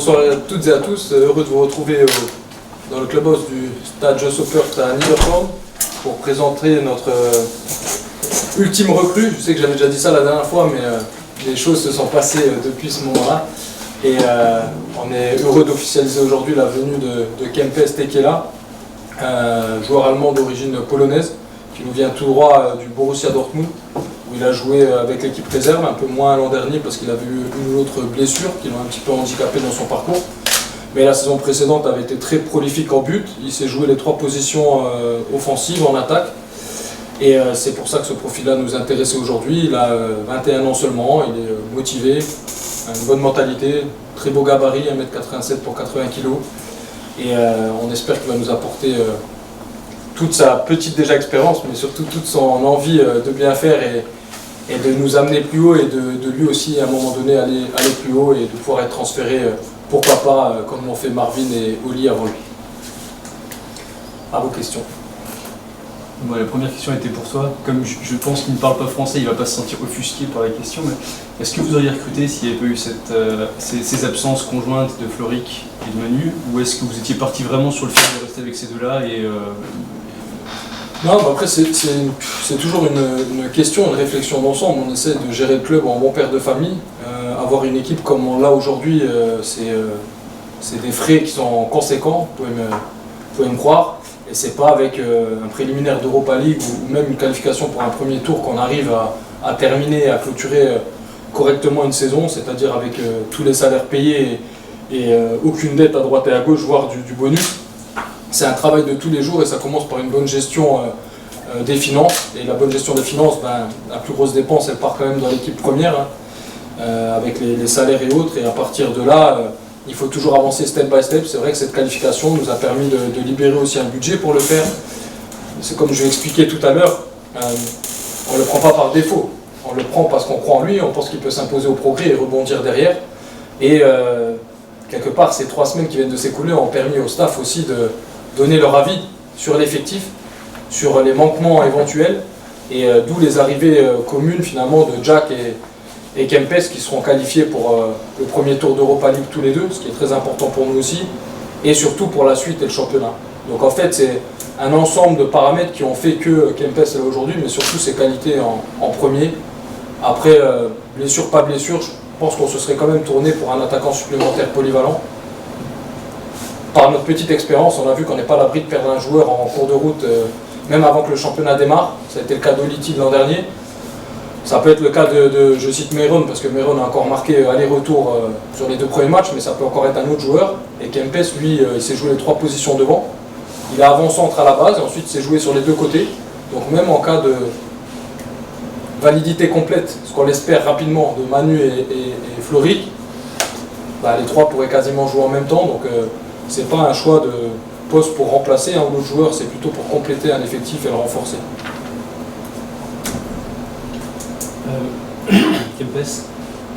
Bonsoir à toutes et à tous, heureux de vous retrouver dans le clubhouse du stade Joe Soppert à Niederkorn pour présenter notre ultime recrue. Je sais que j'avais déjà dit ça la dernière fois, mais les choses se sont passées depuis ce moment-là. Et on est heureux d'officialiser aujourd'hui la venue de Kempes Tekela, joueur allemand d'origine polonaise, qui nous vient tout droit du Borussia Dortmund, où il a joué avec l'équipe réserve, un peu moins l'an dernier parce qu'il avait eu une ou l'autre blessure qui l'ont un petit peu handicapé dans son parcours. Mais la saison précédente avait été très prolifique en but, il s'est joué les 3 positions offensives en attaque. Et c'est pour ça que ce profil-là nous intéressait aujourd'hui. Il a 21 ans seulement, il est motivé, a une bonne mentalité, très beau gabarit, 1m87 pour 80 kg. Et on espère qu'il va nous apporter toute sa petite déjà expérience, mais surtout toute son envie de bien faire et de nous amener plus haut et de lui aussi à un moment donné aller plus haut et de pouvoir être transféré, pourquoi pas, comme l'ont fait Marvin et Oli avant lui. À vos questions. Bon, la première question était pour toi. Comme je pense qu'il ne parle pas français, il ne va pas se sentir offusqué par la question, mais est-ce que vous auriez recruté s'il n'y avait pas eu ces absences conjointes de Floric et de Manu, ou est-ce que vous étiez parti vraiment sur le fait de rester avec ces deux-là et Non, bah après c'est toujours une question, une réflexion d'ensemble. On essaie de gérer le club en bon père de famille. Avoir une équipe comme on l'a aujourd'hui, c'est des frais qui sont conséquents, vous pouvez me croire. Et c'est pas avec un préliminaire d'Europa League ou même une qualification pour un premier tour qu'on arrive à terminer, à clôturer correctement une saison, c'est-à-dire avec tous les salaires payés et aucune dette à droite et à gauche, voire du bonus. C'est un travail de tous les jours et ça commence par une bonne gestion des finances. Et la bonne gestion des finances, la plus grosse dépense, elle part quand même dans l'équipe première, avec les salaires et autres. Et à partir de là, il faut toujours avancer step by step. C'est vrai que cette qualification nous a permis de libérer aussi un budget pour le faire. C'est comme je l'ai expliqué tout à l'heure, on ne le prend pas par défaut. On le prend parce qu'on croit en lui, on pense qu'il peut s'imposer au progrès et rebondir derrière. Et quelque part, ces 3 semaines qui viennent de s'écouler ont permis au staff aussi de donner leur avis sur l'effectif, sur les manquements éventuels, et d'où les arrivées communes finalement de Jack et Kempes qui seront qualifiés pour le premier tour d'Europa League tous les deux, ce qui est très important pour nous aussi, et surtout pour la suite et le championnat. Donc en fait c'est un ensemble de paramètres qui ont fait que Kempes est là aujourd'hui, mais surtout ses qualités en premier. Après, blessure, pas blessure, je pense qu'on se serait quand même tourné pour un attaquant supplémentaire polyvalent. Par notre petite expérience, on a vu qu'on n'est pas à l'abri de perdre un joueur en cours de route, même avant que le championnat démarre. Ça a été le cas d'Oliti l'an dernier. Ça peut être le cas je cite Meron, parce que Meron a encore marqué aller-retour sur les 2 premiers matchs, mais ça peut encore être un autre joueur. Et Kempes, lui, il s'est joué les 3 positions devant. Il est avant-centre à la base, et ensuite il s'est joué sur les 2 côtés. Donc même en cas de validité complète, ce qu'on l'espère rapidement, de Manu et Floric, les 3 pourraient quasiment jouer en même temps. Donc c'est pas un choix de poste pour remplacer un ou l'autre joueur, c'est plutôt pour compléter un effectif et le renforcer. Kempes,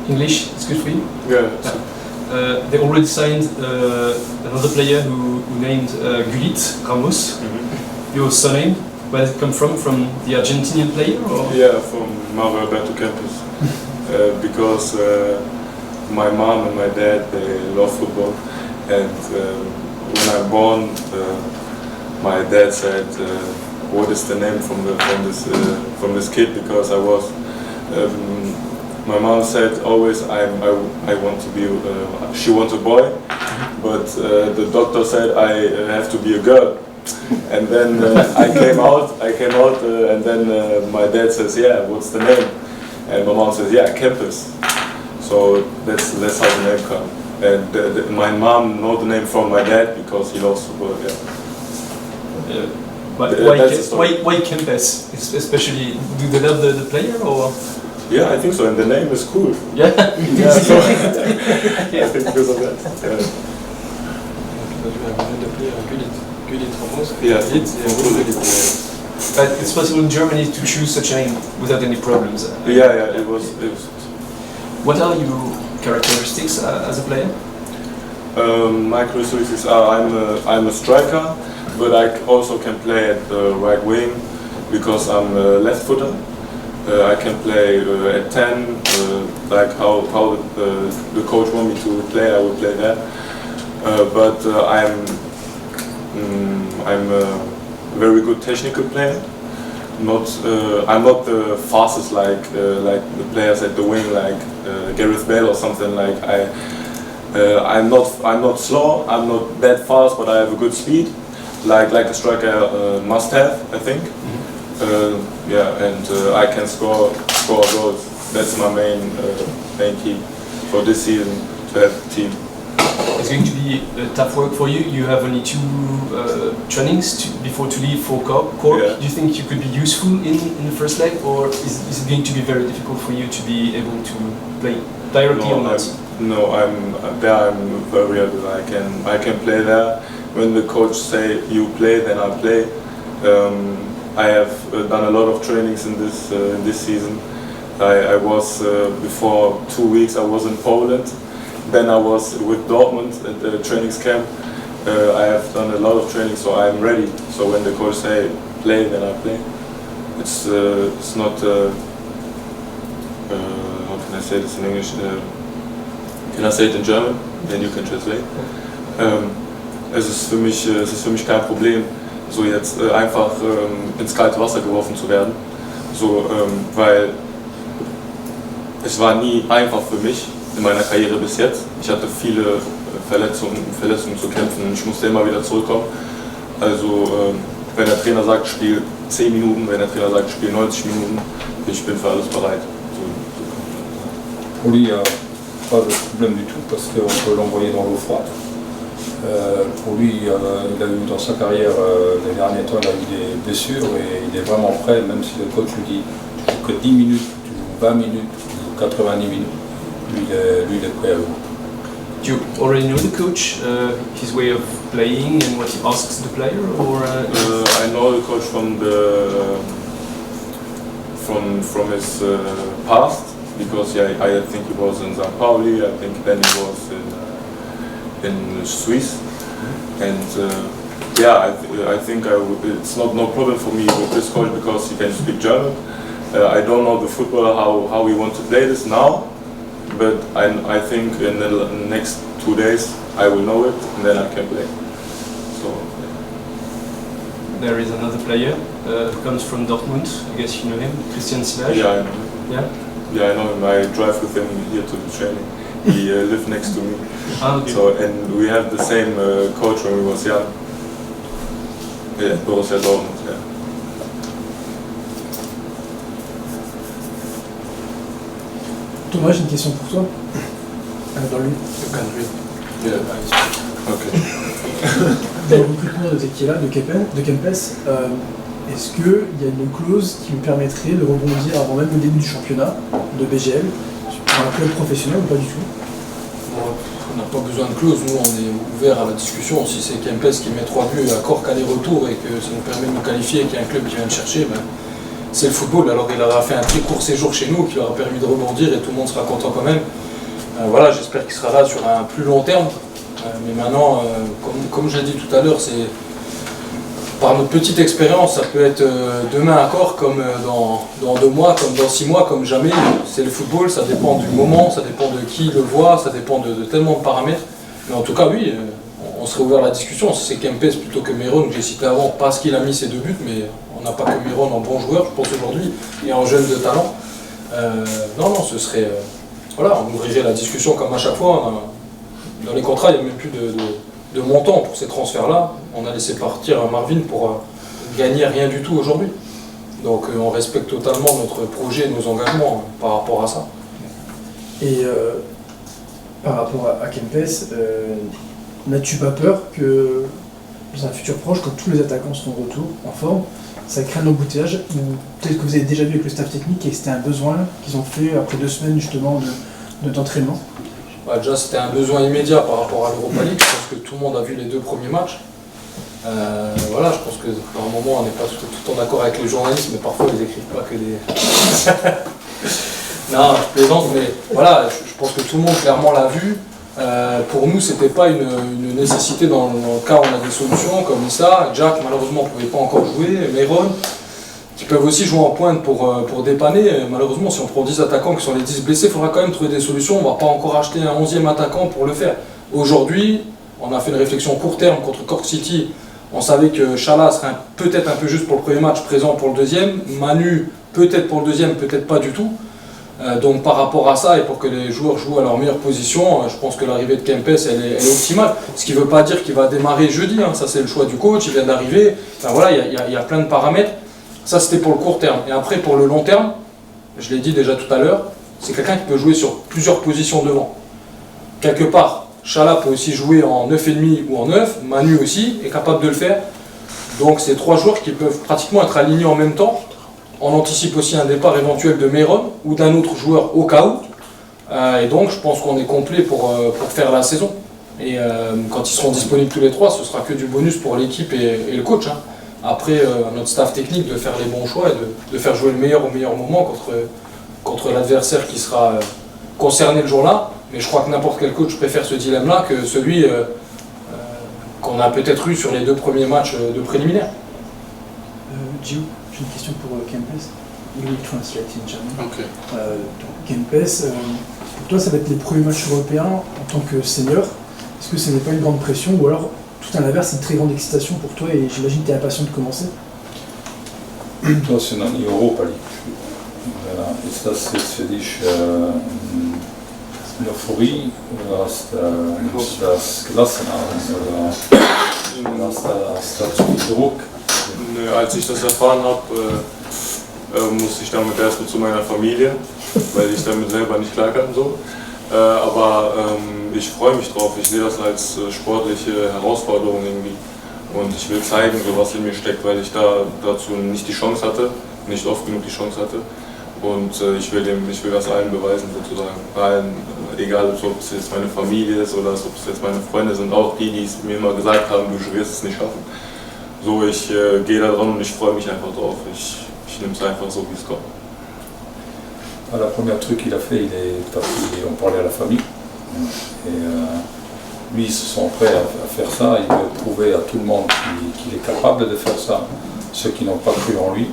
English, it's good for you? Yeah. They already signed another player who named Gullit Ramos. Your surname, where does it come from? From the Argentinian player? Or? Yeah, from Mauro Alberto Kempes. Because my mom and my dad, they love football. And when I born, my dad said, "What is the name from this kid?" Because I was, my mom said always, I want to be. She wants a boy, but the doctor said I have to be a girl. And then I came out, and then my dad says, "Yeah, what's the name?" And my mom says, "Yeah, Kempes." So that's how the name comes. And my mom knows the name from my dad because he loves football. Yeah. But why Kempes? Especially, do they love the player or? Yeah, I think so. And the name is cool. Yeah. Yeah. So I think because of that. Yeah. But it's possible in Germany to choose such a name without any problems. Yeah. It was. What are your characteristics as a player? My characteristics are I'm a striker, but I also can play at the right wing because I'm a left footer. I can play at 10, like how the coach want me to play, I will play that. but I'm a very good technical player. I'm not the fastest like the players at the wing like Gareth Bale or something. Like I'm not slow. I'm not that fast, but I have a good speed, like a striker must have, I think. I can score goals. That's my main key for this season, to have a team. It's going to be tough work for you. You have only 2 trainings before to leave for Cork. Yeah. Do you think you could be useful in the first leg, or is it going to be very difficult for you to be able to play directly or not? I'm very able. I can play there. When the coach say you play, then I play. I have done a lot of trainings in this season. I was before 2 weeks. I was in Poland. Then I was with Dortmund at the training camp. I have done a lot of training, so I'm ready. So when the coach say play, then I play. It's not. How can I say this in English? Can I say it in German? Then you can translate. Es ist für mich kein Problem, so jetzt einfach ins kalte Wasser geworfen zu werden. So, weil es war nie einfach für mich in meiner Karriere bis jetzt. Ich hatte viele Verletzungen zu kämpfen. Ich musste immer wieder zurückkommen. Also wenn der Trainer sagt, spiel 10 Minuten, wenn der Trainer sagt, spiel 90 Minuten, ich bin für alles bereit. Pour lui, il n'y a pas de problème du tout parce qu'on peut l'envoyer dans l'eau froide. Pour lui, il a eu dans sa carrière, les derniers temps, il a eu des blessures et il est vraiment prêt, même si le coach lui dit tu joues que 10 minutes, tu joues 20 minutes, tu joues 90 minutes, lui il est prêt à jouer. Do you already know the coach, his way of playing and what he asks the player, or? I know the coach from his past, because I think he was in St. Pauli. I think then he was in Swiss, and I think it's no problem for me with this coach because he can speak German. I don't know the footballer how we want to play this now. But I think in the next 2 days I will know it and then I can play. So There is another player who comes from Dortmund. I guess you know him, Christian Slaj. yeah, I know. Yeah. Yeah, I know him. I drive with him here to the training. He lives next to me. Okay. So and we have the same coach when we was young. Yeah, Borussia Dortmund. Yeah. Thomas, j'ai une question pour toi. Dans le Okay. Dans le recrutement de Tequila, de Kempes, est-ce qu'il y a une clause qui me permettrait de rebondir avant même le début du championnat de BGL pour un club professionnel ou pas du tout? On n'a pas besoin de clause, nous on est ouvert à la discussion. Si c'est Kempes qui met 3 buts à Cork aller-retour et que ça nous permet de nous qualifier et qu'il y a un club qui vient le chercher, c'est le football. Alors il aura fait un très court séjour chez nous qui lui aura permis de rebondir et tout le monde sera content quand même. Voilà, j'espère qu'il sera là sur un plus long terme. Mais maintenant, comme j'ai dit tout à l'heure, c'est par notre petite expérience, ça peut être demain à Cork comme dans 2 mois, comme dans 6 mois, comme jamais. C'est le football, ça dépend du moment, ça dépend de qui le voit, ça dépend de tellement de paramètres. Mais en tout cas, oui, on serait ouvert à la discussion. Si c'est Kempes plutôt que Meron, que j'ai cité avant, parce qu'il a mis ses 2 buts, mais on n'a pas que Meron en bon joueur, je pense aujourd'hui, et en jeune de talent. Non, ce serait... voilà, on ouvrirait la discussion comme à chaque fois. Dans les contrats, il n'y a même plus de montant pour ces transferts-là. On a laissé partir Marvin pour gagner rien du tout aujourd'hui. Donc on respecte totalement notre projet et nos engagements par rapport à ça. Et par rapport à Kempes, n'as-tu pas peur que dans un futur proche, quand tous les attaquants seront de retour en forme, ça crée un embouteillage, ou peut-être que vous avez déjà vu avec le staff technique et que c'était un besoin qu'ils ont fait après 2 semaines justement d'entraînement? Déjà c'était un besoin immédiat par rapport à l'Europa League, je pense que tout le monde a vu les 2 premiers matchs. Voilà, je pense que par un moment on n'est pas tout le temps d'accord avec les journalistes, mais parfois ils écrivent pas que des... Non, je plaisante, mais voilà, je pense que tout le monde clairement l'a vu. Pour nous, c'était pas une nécessité dans le cas où on a des solutions comme Issa. Jack malheureusement ne pouvait pas encore jouer, Meron, qui peuvent aussi jouer en pointe pour dépanner. Malheureusement, si on prend 10 attaquants qui sont les 10 blessés, il faudra quand même trouver des solutions. On ne va pas encore acheter un 11e attaquant pour le faire. Aujourd'hui, On a fait une réflexion court terme contre Cork City. On savait que Chala serait peut-être un peu juste pour le premier match, présent pour le deuxième. Manu, peut-être pour le deuxième, peut-être pas du tout. Donc par rapport à ça, et pour que les joueurs jouent à leur meilleure position, je pense que l'arrivée de Kempes, elle est optimale. Ce qui ne veut pas dire qu'il va démarrer jeudi, hein. Ça c'est le choix du coach, il vient d'arriver. Enfin, voilà, il y a plein de paramètres. Ça c'était pour le court terme. Et après pour le long terme, je l'ai dit déjà tout à l'heure, c'est quelqu'un qui peut jouer sur plusieurs positions devant. Quelque part, Chala peut aussi jouer en 9,5 ou en 9, Manu aussi est capable de le faire. Donc c'est 3 joueurs qui peuvent pratiquement être alignés en même temps. On anticipe aussi un départ éventuel de Meron ou d'un autre joueur au cas où. Et donc je pense qu'on est complet pour faire la saison. Et quand ils seront disponibles tous les 3, ce sera que du bonus pour l'équipe et le coach, hein. Après, notre staff technique de faire les bons choix et de faire jouer le meilleur au meilleur moment contre l'adversaire qui sera concerné le jour-là. Mais je crois que n'importe quel coach préfère ce dilemme-là que celui qu'on a peut-être eu sur les 2 premiers matchs de préliminaire. Gio, j'ai une question pour Kempes. Il will translate in German. Ok. Donc Kempes, pour toi, ça va être les premiers matchs européens en tant que senior. Est-ce que ce n'est pas une grande pression ou alors tout à l'inverse, c'est une très grande excitation pour toi et j'imagine que tu es impatient de commencer? Das sind dann die Europa League. Ist das jetzt für dich eine Euphorie oder hast du das gelassen oder hast du zu viel Druck? Nö, als ich das erfahren habe, musste ich damit erstmal zu meiner Familie, weil ich damit selber nicht klarkam. So. Aber ich freue mich drauf, ich sehe das als sportliche Herausforderung irgendwie. Und ich will zeigen, so was in mir steckt, weil ich dazu nicht die Chance hatte, nicht oft genug die Chance hatte. Und ich will das allen beweisen sozusagen. Allen, egal ob es jetzt meine Familie ist oder ob es jetzt meine Freunde sind, auch die es mir immer gesagt haben, du wirst es nicht schaffen. So, ich gehe da dran und ich freue mich einfach drauf. Ich nehme es einfach so, wie es kommt. La première truc qu'il a fait, il est parti, on parlait à la famille. Et lui, ils se sont prêts à faire ça. Il veut prouver à tout le monde qu'il est capable de faire ça, ceux qui n'ont pas cru en lui.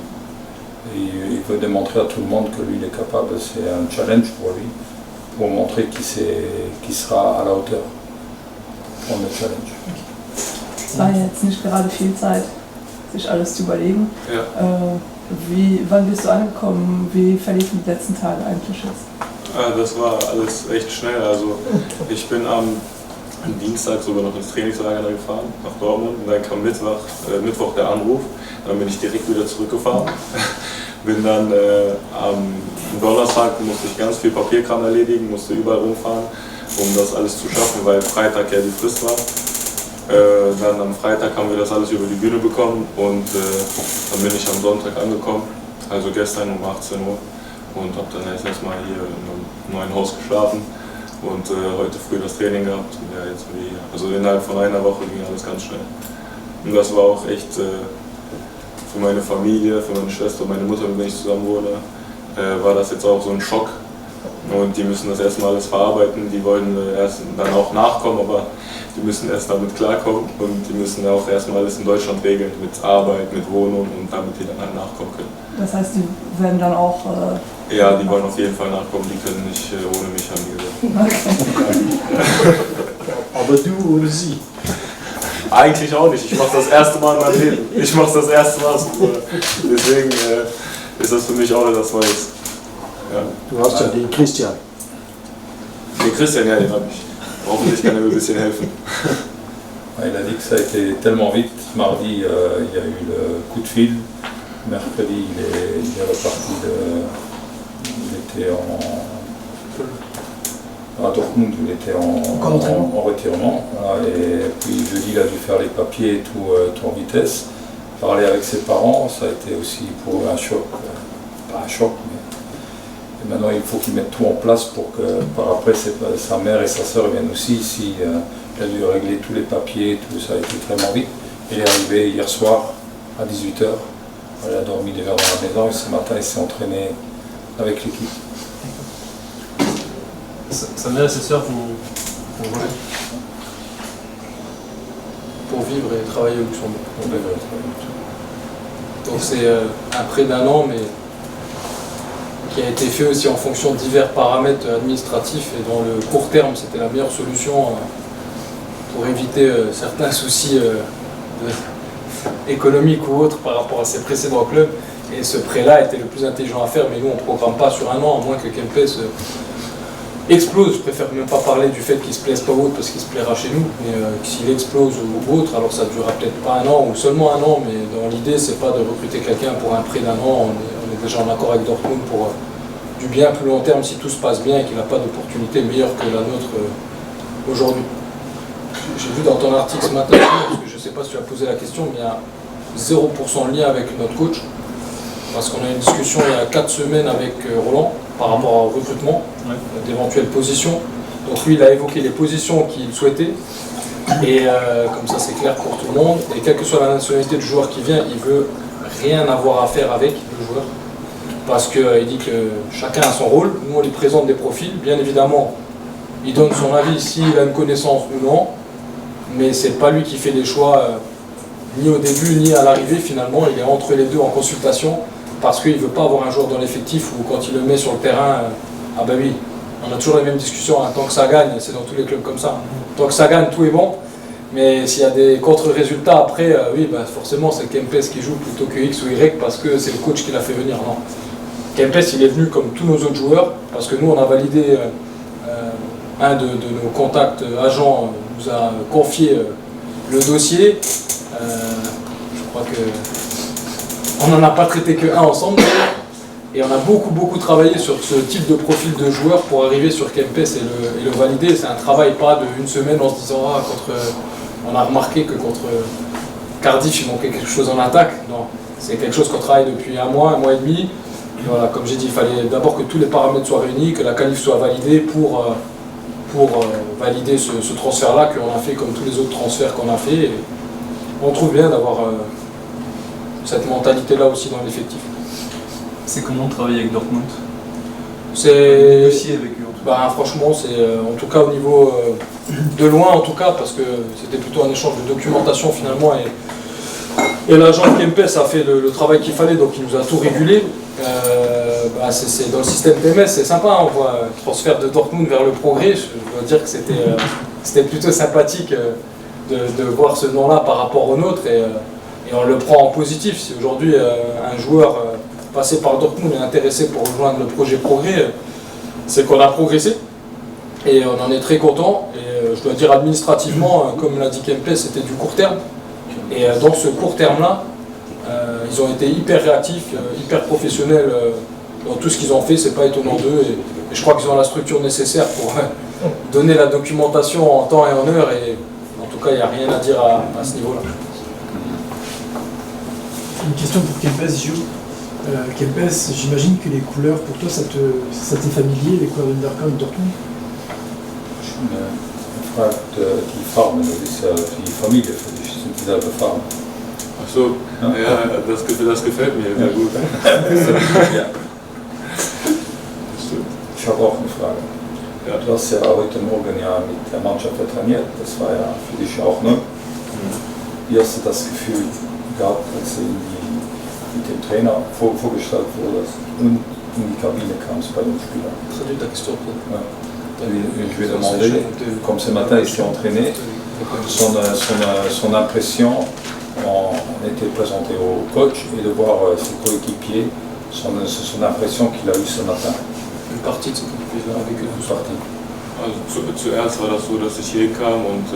Et il veut démontrer à tout le monde que lui, il est capable. C'est un challenge pour lui, pour montrer qu'il sera à la hauteur pour le challenge. Es war jetzt nicht gerade viel Zeit, sich alles zu überlegen. Ja. Wann bist du angekommen? Wie verliefen die letzten Tage eigentlich jetzt? Das war alles echt schnell. Also ich bin am Dienstag sogar noch ins Trainingslager gefahren, nach Dortmund. Und dann kam Mittwoch der Anruf. Dann bin ich direkt wieder zurückgefahren. Bin dann am Donnerstag musste ich ganz viel Papierkram erledigen, musste überall rumfahren, um das alles zu schaffen, weil Freitag ja die Frist war. Dann am Freitag haben wir das alles über die Bühne bekommen und dann bin ich am Sonntag angekommen, also gestern um 18 Uhr und habe dann erstmal hier in einem neuen Haus geschlafen und heute früh das Training gehabt. Ja, jetzt bin ich hier. Also innerhalb von einer Woche ging alles ganz schnell. Und das war auch echt für meine Familie, für meine Schwester und meine Mutter, mit der ich zusammen wohne, war das jetzt auch so ein Schock. Und die müssen das erstmal alles verarbeiten, die wollen erst dann auch nachkommen, aber die müssen erst damit klarkommen und die müssen auch erstmal alles in Deutschland regeln, mit Arbeit, mit Wohnung und damit die dann halt nachkommen können. Das heißt, die werden dann auch... Ja, die wollen auf jeden Fall nachkommen, die können nicht ohne mich, haben die gesagt. Aber du oder sie? Eigentlich auch nicht, ich mache das erste Mal in meinem Leben. Ich mache das erste Mal so. Deswegen ist das für mich auch etwas Neues. Ja. Du hast ja den Christian. Den Christian, ja, den habe ich. Hoffentlich kann er mir ein bisschen helfen. Il a dit que ça a été tellement vite. Mardi, il y a eu le coup de fil. Mercredi, il est reparti il était à Dortmund, il était en retirement. Voilà, et puis jeudi, il a dû faire les papiers et tout en vitesse. Parler avec ses parents, ça a été aussi pour eux un choc. Pas un choc, mais et maintenant il faut qu'il mette tout en place pour que par après sa mère et sa sœur viennent aussi ici. Il a dû régler tous les papiers, tout ça a été très vite. Il est arrivé hier soir à 18h. Il a dormi déjà dans la maison et ce matin il s'est entraîné avec l'équipe. Sa mère et sa sœur vont voler Pour vivre et travailler au Luxembourg. Donc c'est un prêt d'1 an, mais qui a été fait aussi en fonction de divers paramètres administratifs et dans le court terme c'était la meilleure solution pour éviter certains soucis économiques ou autres par rapport à ses précédents clubs. Et ce prêt-là était le plus intelligent à faire, mais nous on ne programme pas sur un an, à moins que Kempes explose. Je préfère même pas parler du fait qu'il se plaise pas ou autre parce qu'il se plaira chez nous, mais s'il explose ou autre, alors ça ne durera peut-être pas un an ou seulement un an, mais dans l'idée c'est pas de recruter quelqu'un pour un prêt d'un an. On est déjà en accord avec Dortmund pour du bien plus long terme si tout se passe bien et qu'il n'a pas d'opportunité meilleure que la nôtre aujourd'hui. J'ai vu dans ton article ce matin, parce que je ne sais pas si tu as posé la question, mais il y a 0% de lien avec notre coach, parce qu'on a eu une discussion il y a 4 semaines avec Roland par rapport au recrutement, d'éventuelles positions. Donc lui, il a évoqué les positions qu'il souhaitait, et comme ça c'est clair pour tout le monde, et quelle que soit la nationalité du joueur qui vient, il veut rien avoir à faire avec le joueur, parce qu'il dit que chacun a son rôle. Nous on lui présente des profils, bien évidemment il donne son avis s'il a une connaissance ou non, mais c'est pas lui qui fait les choix ni au début ni à l'arrivée. Finalement il est entre les deux en consultation, parce qu'il ne veut pas avoir un joueur dans l'effectif où quand il le met sur le terrain, ah ben oui, on a toujours les mêmes discussions, hein, tant que ça gagne, c'est dans tous les clubs comme ça, tant que ça gagne tout est bon, mais s'il y a des contre-résultats après, oui ben forcément c'est Kempes qui joue plutôt que X ou Y parce que c'est le coach qui l'a fait venir. Non, Kempes il est venu comme tous nos autres joueurs, parce que nous on a validé, un de nos contacts agents nous a confié le dossier, je crois que on n'en a pas traité qu'un ensemble, et on a beaucoup travaillé sur ce type de profil de joueur pour arriver sur Kempes et le valider. C'est un travail pas d'une semaine en se disant on a remarqué que contre Cardiff il manquait quelque chose en attaque. Non, c'est quelque chose qu'on travaille depuis un mois et demi. Et voilà, comme j'ai dit, il fallait d'abord que tous les paramètres soient réunis, que la qualif soit validée pour valider ce transfert-là qu'on a fait comme tous les autres transferts qu'on a fait. Et on trouve bien d'avoir cette mentalité-là aussi dans l'effectif. C'est comment travailler avec Dortmund? C'est Négocier avec eux en tout cas. Franchement, c'est en tout cas au niveau de loin en tout cas, parce que c'était plutôt un échange de documentation finalement, et l'agent de Kempes a fait le travail qu'il fallait, donc il nous a tout régulé. C'est dans le système TMS, c'est sympa, hein, on voit un transfert de Dortmund vers le Progrès. Je dois dire que c'était plutôt sympathique de voir ce nom-là par rapport au nôtre, et on le prend en positif. Si aujourd'hui un joueur passé par Dortmund est intéressé pour rejoindre le projet Progrès, c'est qu'on a progressé et on en est très content. Et je dois dire administrativement, comme l'a dit Kempes, c'était du court terme, et dans ce court terme-là, ils ont été hyper réactifs, hyper professionnels dans tout ce qu'ils ont fait. C'est pas étonnant d'eux, et je crois qu'ils ont la structure nécessaire pour donner la documentation en temps et en heure, et en tout cas il n'y a rien à dire à ce niveau-là. Une question pour Kempes, Gio. Kempes, j'imagine que les couleurs, pour toi, ça t'est familier, les couleurs d'Underkamp et Dortmund? Ich frage die Farben, das ist ja die Familie, für dich sind dieselbe Farben. Ach so, ja, das gefällt mir sehr gut. Ja. Ich habe auch eine Frage. Ja. Du hast ja heute Morgen mit der Mannschaft trainiert, das war ja für dich auch neu. Wie hast du das Gefühl gehabt, als du mit dem Trainer vorgestellt wurdest und in die Kabine kamst bei den Spielern? Traduis ta question. Ja. Je vais demander, comme ce matin il s'est entraîné, son impression en était présenté au coach, et de voir ses coéquipiers, son impression qu'il a eue ce matin. Une partie de ce que avec eux. Une partie. Also zuerst war das so, dass ich hier kam und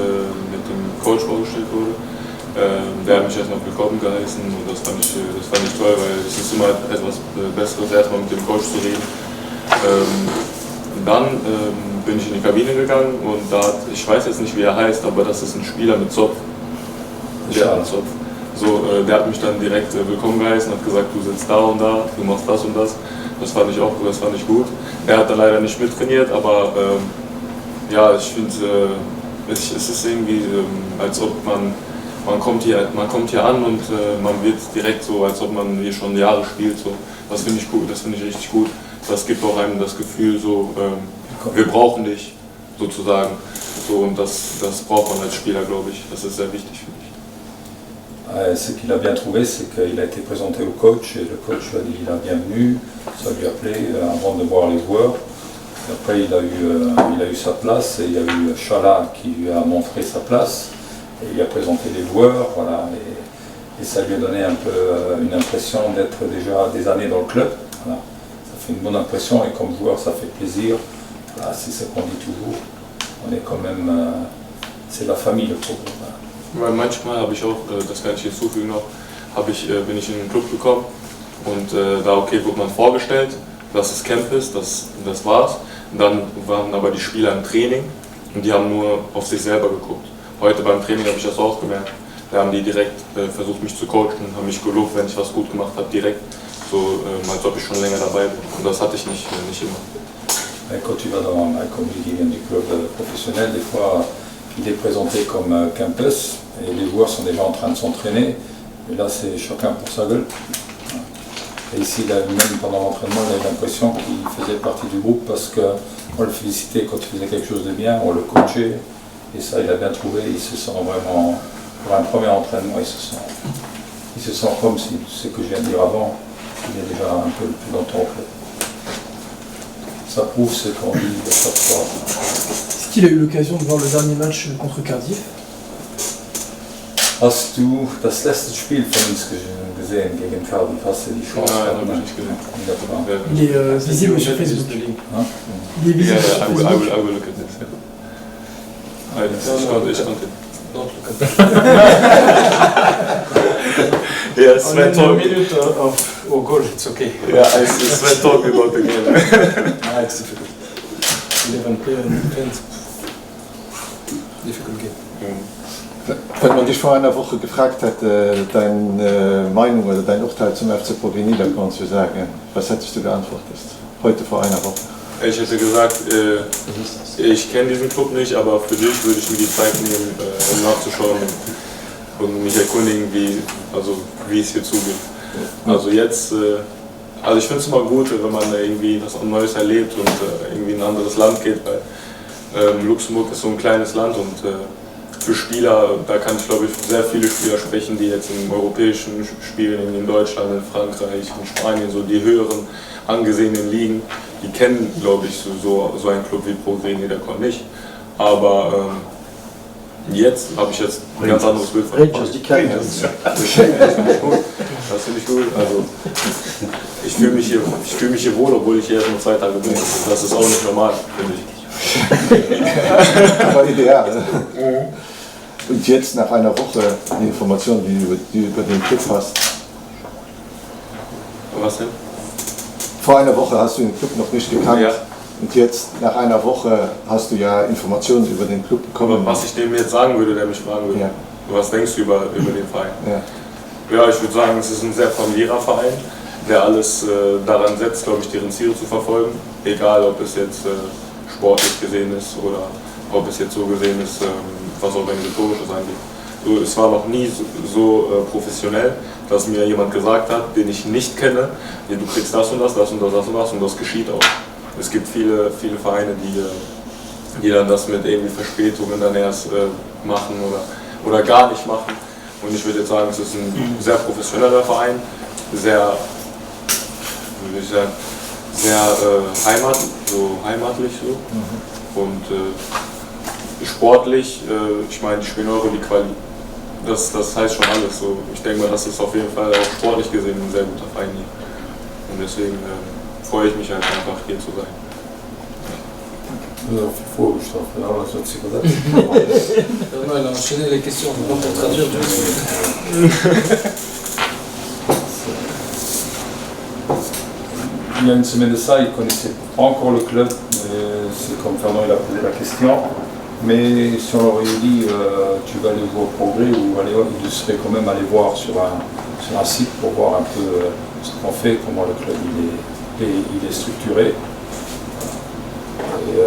mit dem Coach vorgestellt wurde. Der hat mich erstmal willkommen geheißen, und das fand ich toll, weil es ist immer etwas Besseres, erstmal mit dem Coach zu reden. Dann bin ich in die Kabine gegangen, und ich weiß jetzt nicht, wie er heißt, aber das ist ein Spieler mit Zopf. Der hat einen Zopf. So, der hat mich dann direkt willkommen geheißen, hat gesagt, du sitzt da und da, du machst das und das. Das fand ich auch gut, das fand ich gut. Er hat da leider nicht mittrainiert, aber ja, ich finde, es ist irgendwie, als ob man kommt hier an und man wird direkt so, als ob man hier schon Jahre spielt. So. Das finde ich gut, das finde ich richtig gut. Das gibt auch einem das Gefühl, so, wir brauchen dich, sozusagen. So, und das braucht man als Spieler, glaube ich. Das ist sehr wichtig für mich. Ce qu'il a bien trouvé, c'est qu'il a été présenté au coach, et le coach lui a dit la bienvenue, ça lui a plu avant de voir les joueurs. Après, il a eu sa place et il y a eu Chala qui lui a montré sa place et il a présenté les joueurs, voilà, et ça lui a donné un peu une impression d'être déjà des années dans le club. Voilà. Ça fait une bonne impression et comme joueur, ça fait plaisir. Voilà, c'est ce qu'on dit toujours. On est quand même, c'est la famille le pauvre. Weil manchmal habe ich auch, das kann ich hinzufügen noch, bin ich in den Club gekommen und da wurde man vorgestellt, dass es Camp ist, das war's. Und dann waren aber die Spieler im Training und die haben nur auf sich selber geguckt. Heute beim Training habe ich das auch gemerkt. Da haben die direkt versucht mich zu coachen, haben mich gelobt, wenn ich was gut gemacht habe, direkt, so als ob ich schon länger dabei bin. Und das hatte ich nicht immer. Quand tu vas dans un comité qui vient du club professionnel, des fois il est présenté comme campus et les joueurs sont déjà en train de s'entraîner. Et là c'est chacun pour sa gueule. Et ici, même pendant l'entraînement, il a eu l'impression qu'il faisait partie du groupe parce qu'on le félicitait quand il faisait quelque chose de bien, on le coachait. Et ça, il a bien trouvé, il se sent vraiment, pour un premier entraînement, il se sent comme si, ce que je viens de dire avant, il est déjà un peu plus longtemps au club. Ça prouve ce qu'on dit de chaque fois. Est-ce qu'il a eu l'occasion de voir le dernier match contre Cardiff? Hast du das letzte Spiel von uns gesehen gegen Cardiff? Hast du die Chance gehabt? Nein, habe ich nicht gesehen. Il est visible sur Facebook. Hein? Il est visible Yeah, sur I will Facebook. look at this. Yeah. Ich konnte. Don't look at that. Yeah, Sven On a talk. minute of goal, it's okay. Yeah, I see Sven talking about the game. It's difficult. 11 players in defense. Difficult game. Wenn man dich vor einer Woche gefragt hätte, deine Meinung oder dein Urteil zum FC Provinila, kannst du sagen, was hättest du geantwortet? Heute vor einer Woche. Ich hätte gesagt, ich kenne diesen Club nicht, aber für dich würde ich mir die Zeit nehmen, um nachzuschauen und mich erkundigen, wie es hier zugeht. Also jetzt, also ich finde es immer gut, wenn man irgendwie was Neues erlebt und irgendwie in ein anderes Land geht, weil Luxemburg ist so ein kleines Land und für Spieler, da kann ich glaube ich sehr viele Spieler sprechen, die jetzt im europäischen spielen, in Deutschland, in Frankreich, in Spanien, so die höheren angesehenen Ligen, die kennen glaube ich so einen Club wie Pro Venedicon nicht. Aber jetzt habe ich jetzt ein ganz anderes Bild von Rangers, die kennen uns. Das finde ich gut. Also ich fühle mich hier wohl, obwohl ich hier erst nur 2 Tage bin. Das ist auch nicht normal, finde ich. Aber ideal. Und jetzt nach einer Woche die Information, die du über den Club hast. Was denn? Vor einer Woche hast du den Club noch nicht gekannt. Ja. Und jetzt nach einer Woche hast du ja Informationen über den Club bekommen. Was ich dem jetzt sagen würde, der mich fragen würde. Ja. Was denkst du über den Verein? Ja. Ja, ich würde sagen, es ist ein sehr familiärer Verein, der alles daran setzt, glaube ich, deren Ziele zu verfolgen. Egal, ob es jetzt sportlich gesehen ist oder ob es jetzt so gesehen ist, was Organisatorisches angeht. So, es war noch nie so professionell, dass mir jemand gesagt hat, den ich nicht kenne, du kriegst das und das, das und das, das und das und das geschieht auch. Es gibt viele Vereine, die dann das mit irgendwie Verspätungen dann erst machen oder gar nicht machen. Und ich würde jetzt sagen, es ist ein sehr professioneller Verein, sehr, wie würde ich sagen, sehr heimatlich so. Und sportlich, ich meine, die spielen die Quali. Das heißt schon alles. So. Ich denke mal, das ist auf jeden Fall auch sportlich gesehen ein sehr guter Verein hier. Und deswegen freue ich mich halt einfach hier zu sein. Vous avez fait faux, je t'en fais alors là, c'est comme Non, il a enchaîné les questions, non pour traduire. Yann Semedessa, il ne connaissait pas encore le club, c'est comme Fernand il a posé la question. Mais si on leur aurait dit tu vas aller voir au Progrès ou il serait quand même allé voir sur un site pour voir un peu ce qu'on fait, comment le club il est structuré. Et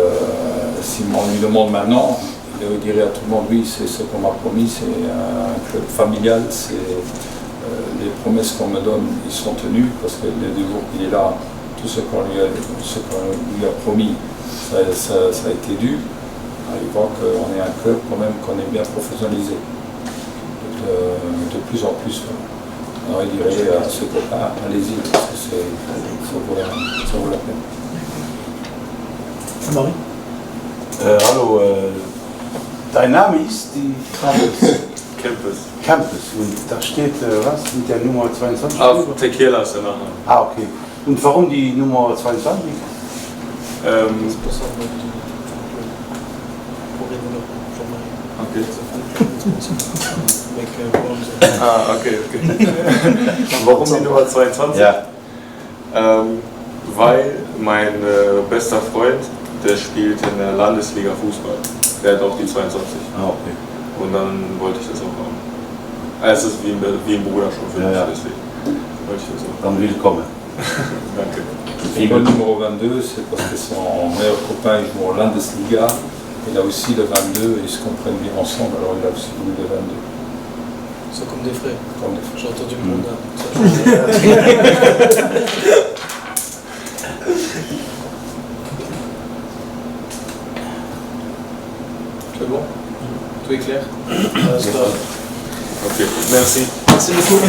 si on lui demande maintenant, il dirait à tout le monde oui, c'est ce qu'on m'a promis, c'est un club familial, c'est les promesses qu'on me donne, ils sont tenues parce que les 2 jours qu'il est là, tout ce qu'on lui a promis, ça a été dû. Il voit qu'on est un club quand même qu'on est bien professionnalisé, de plus en plus. Alors il dirait à ce copain, allez-y, parce que ça vaut la peine. Marie? Hallo, dein Name ist die Campus. Campus und da steht was mit der Nummer 22? Tequila ist der Nachname. Okay. Und warum die Nummer 22? Okay. Okay. Warum die Nummer 22? Ja. Weil mein bester Freund, der spielt in der Landesliga Fußball. Der hat auch die 22. Okay. Und dann wollte ich das auch haben. Es ist wie ein Bruder schon für mich, deswegen wollte ich das auch haben. Dann willkommen. Danke. Le numéro 22, c'est parce que son meilleur copain il joue en Landesliga. Il a aussi le 22 et ils se comprennent bien ensemble, alors il a aussi voulu le 22. C'est comme des frères. Comme des J'ai entendu le monde. C'est bon? Tout est clair? Ok, merci. Merci beaucoup.